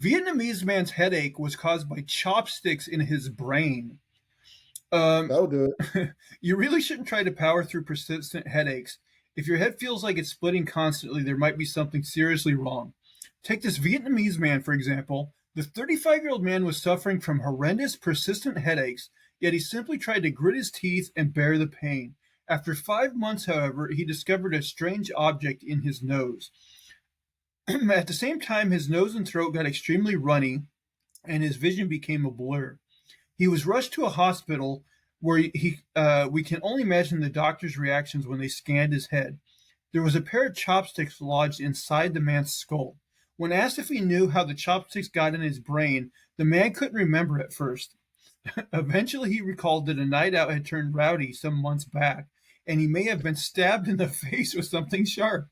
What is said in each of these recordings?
Vietnamese man's headache was caused by chopsticks in his brain. Um, That'll do it. you really shouldn't try to power through persistent headaches. If your head feels like it's splitting constantly, there might be something seriously wrong. Take this Vietnamese man, for example. The 35-year-old man was suffering from horrendous, persistent headaches, yet he simply tried to grit his teeth and bear the pain. After 5 months, however, he discovered a strange object in his nose. At the same time, his nose and throat got extremely runny, and his vision became a blur. He was rushed to a hospital where we can only imagine the doctor's reactions when they scanned his head. There was a pair of chopsticks lodged inside the man's skull. When asked if he knew how the chopsticks got in his brain, the man couldn't remember at first. Eventually, he recalled that a night out had turned rowdy some months back, and he may have been stabbed in the face with something sharp.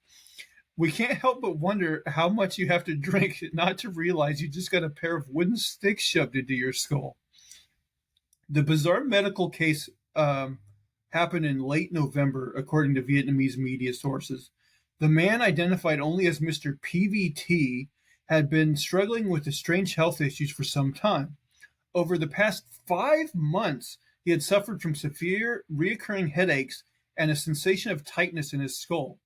We can't help but wonder how much you have to drink not to realize you just got a pair of wooden sticks shoved into your skull. The bizarre medical case happened in late November, according to Vietnamese media sources. The man, identified only as Mr. PVT, had been struggling with the strange health issues for some time. Over the past 5 months, he had suffered from severe, reoccurring headaches and a sensation of tightness in his skull.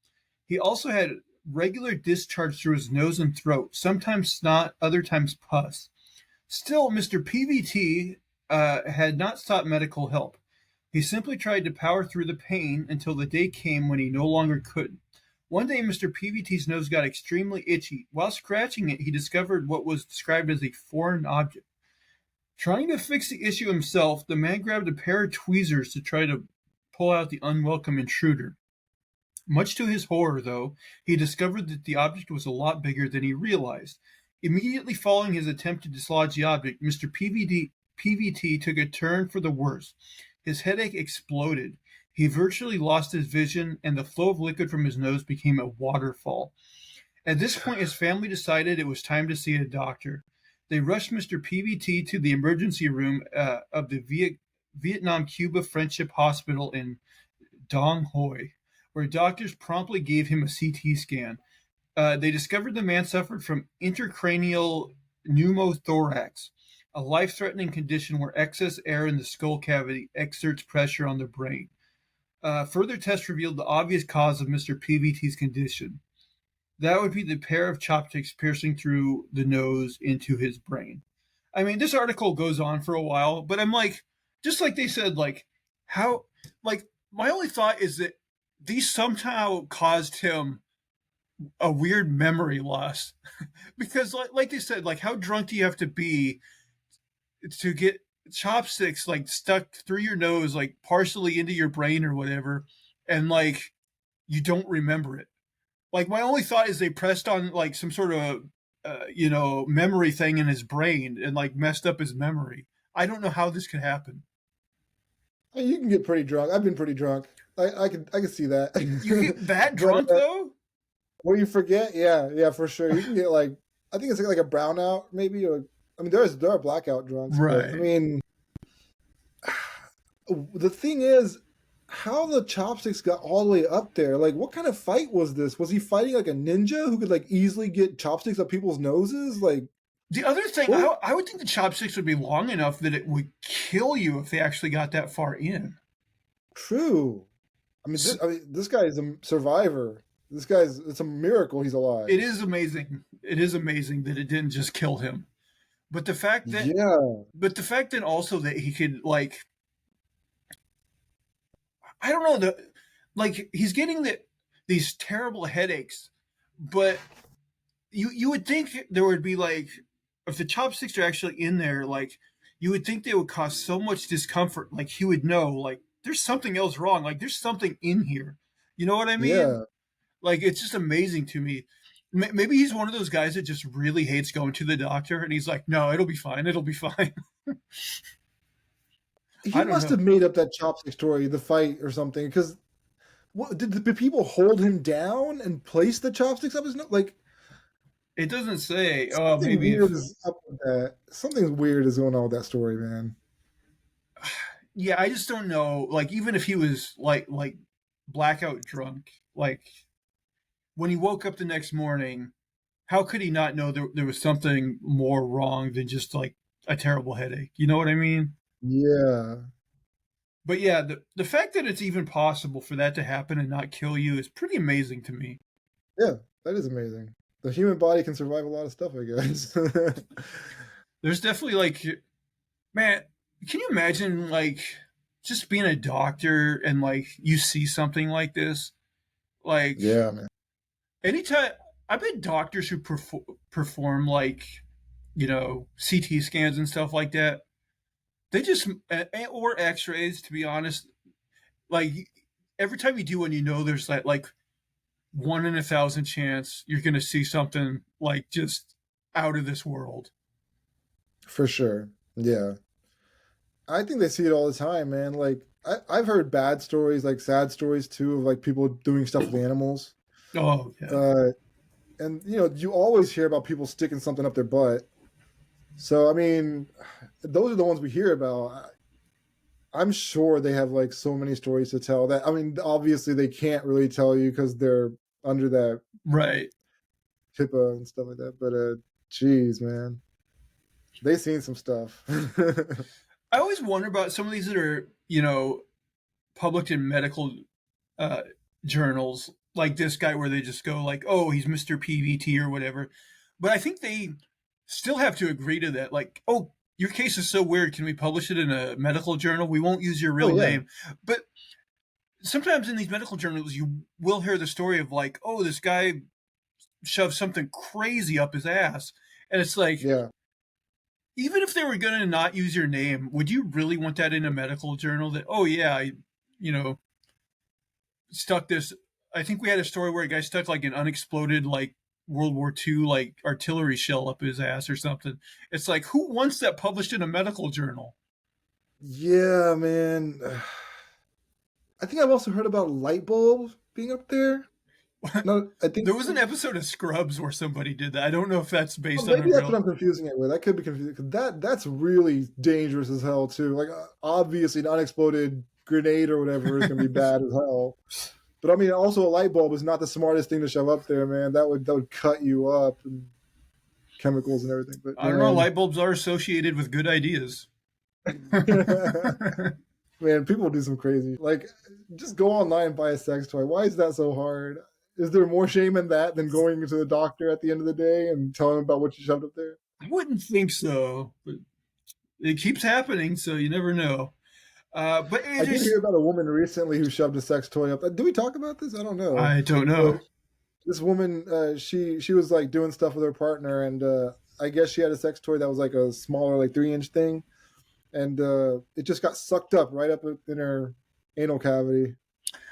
He also had regular discharge through his nose and throat, sometimes snot, other times pus. Still, Mr. PVT had not sought medical help. He simply tried to power through the pain until the day came when he no longer could. One day, Mr. PVT's nose got extremely itchy. While scratching it, he discovered what was described as a foreign object. Trying to fix the issue himself, the man grabbed a pair of tweezers to try to pull out the unwelcome intruder. Much to his horror, though, he discovered that the object was a lot bigger than he realized. Immediately following his attempt to dislodge the object, Mr. PVT took a turn for the worse. His headache exploded. He virtually lost his vision, and the flow of liquid from his nose became a waterfall. At this point, his family decided it was time to see a doctor. They rushed Mr. PVT to the emergency room of the Vietnam Cuba Friendship Hospital in Dong Hoi, where doctors promptly gave him a CT scan. They discovered the man suffered from intracranial pneumothorax, a life threatening condition where excess air in the skull cavity exerts pressure on the brain. Further tests revealed the obvious cause of Mr. PVT's condition. That would be the pair of chopsticks piercing through the nose into his brain. I mean, this article goes on for a while, but I'm like, just like they said, like, how, like, my only thought is that these somehow caused him a weird memory loss. Because, like they said, like, how drunk do you have to be to get chopsticks, like, stuck through your nose, like, partially into your brain or whatever, and, like, you don't remember it? Like, my only thought is they pressed on like some sort of memory thing in his brain and like messed up his memory. I don't know how this could happen. Hey, you can get pretty drunk. I've been pretty drunk. I can see that. You get that But drunk though? where you forget, yeah, yeah, for sure. You can get like I think it's like a brownout maybe, or I mean there are blackout drunks, but I Right. mean the thing is how the chopsticks got all the way up there. Like, what kind of fight was this? Was he fighting like a ninja who could like easily get chopsticks up people's noses? Like, The other thing, what? I would think the chopsticks would be long enough that it would kill you if they actually got that far in. True. This guy is a survivor. It's a miracle he's alive. It is amazing. It is amazing that it didn't just kill him. But the fact that, Yeah. but the fact that also that he could like, I don't know, like he's getting these terrible headaches, but you would think there would be like, if the chopsticks are actually in there, like you would think they would cause so much discomfort. Like he would know, like there's something else wrong. Like there's something in here. You know what I mean? Yeah. Like it's just amazing to me. Maybe he's one of those guys that just really hates going to the doctor, and he's like, "No, it'll be fine. It'll be fine." He I don't must know. have made up that chopstick story, the fight or something, because what did the people hold him down and place the chopsticks up his nose? Like, It doesn't say. Oh, something maybe weird if. is up with that. Something weird is going on with that story, man. Yeah, I just don't know. Like even if he was like blackout drunk, like when he woke up the next morning, how could he not know there was something more wrong than just like a terrible headache? You know what I mean? Yeah. But yeah, the fact that it's even possible for that to happen and not kill you is pretty amazing to me. Yeah, that is amazing. The human body can survive a lot of stuff, I guess. There's definitely like, man, can you imagine like just being a doctor and like you see something like this? Like Yeah, man. anytime I bet doctors who perform like, CT scans and stuff like that, they just or X-rays. To be honest, like every time you do one, there's that like 1 in 1,000 chance you're gonna see something like just out of this world. For sure. Yeah. I think they see it all the time, man. Like I've heard bad stories, like sad stories too, of like people doing stuff with animals. Oh yeah, Uh, and you always hear about people sticking something up their butt. So I mean, those are the ones we hear about. I'm sure they have like so many stories to tell that I mean, obviously they can't really tell you because they're under that right. HIPAA and stuff like that. But geez, man, they seen some stuff. I always wonder about some of these that are published in medical uh, journals, like this guy, where they just go like, "Oh, he's Mister PVT" or whatever. But I think they still have to agree to that. Like, "Oh, your case is so weird. Can we publish it in a medical journal? We won't use your Oh real yeah, name." But sometimes in these medical journals, you will hear the story of like, "Oh, this guy shoved something crazy up his ass," and it's like, yeah. even if they were going to not use your name, would you really want that in a medical journal? That, oh yeah, you know, stuck this. I think we had a story where a guy stuck like an unexploded like World War II like artillery shell up his ass or something. It's like, who wants that published in a medical journal? Yeah, man. I think I've also heard about light bulbs being up there. No, I think There was an episode of Scrubs where somebody did that. I don't know if that's oh, based on a maybe that's what real. I'm confusing it with. I could be confused 'cause that's really dangerous as hell too. Like obviously an unexploded grenade or whatever is going to be bad as hell. But I mean, also a light bulb is not the smartest thing to shove up there, man. That would cut you up and chemicals and everything. But I don't know. man, Light bulbs are associated with good ideas. man, people do some crazy. Like, just go online and buy a sex toy. Why is that so hard? Is there more shame in that than going to the doctor at the end of the day and telling them about what you shoved up there? I wouldn't think so, but it keeps happening, so you never know. But I it did hear just, about a woman recently who shoved a sex toy up. Did we talk about this? I don't know. I don't But know. this woman, she was like doing stuff with her partner, and I guess she had a sex toy that was like a smaller, like 3-inch thing, and it just got sucked up right up in her anal cavity.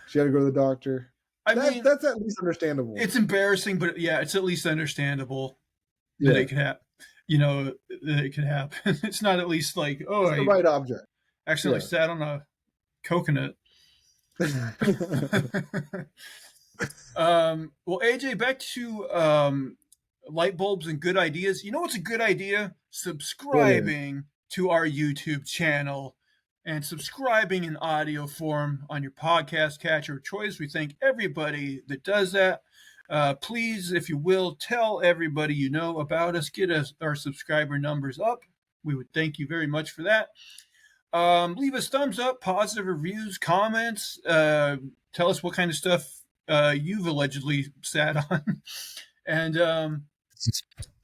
She had to go to the doctor. I That mean, that's at least understandable. it's embarrassing, but yeah, it's at least understandable that Yeah, it could happen. That it could happen. It's not at least like, oh, it's the I right object. accidentally Yeah. sat on a coconut. Well, AJ, back to light bulbs and good ideas. You know what's a good idea? What is? Subscribing to our YouTube channel and subscribing in audio form on your podcast catcher of choice. We thank everybody that does that. Please, if you will, tell everybody you know about us. Get us our subscriber numbers up. We would thank you very much for that. Leave us thumbs up, positive reviews, comments. Tell us what kind of stuff you've allegedly sat on. And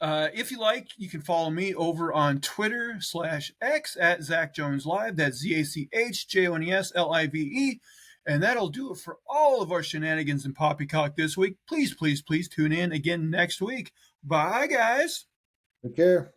if you like, you can follow me over on Twitter/X at Zach Jones Live. That's ZachJonesLive. And that'll do it for all of our shenanigans and poppycock this week. Please, please, please tune in again next week. Bye, guys. Take care.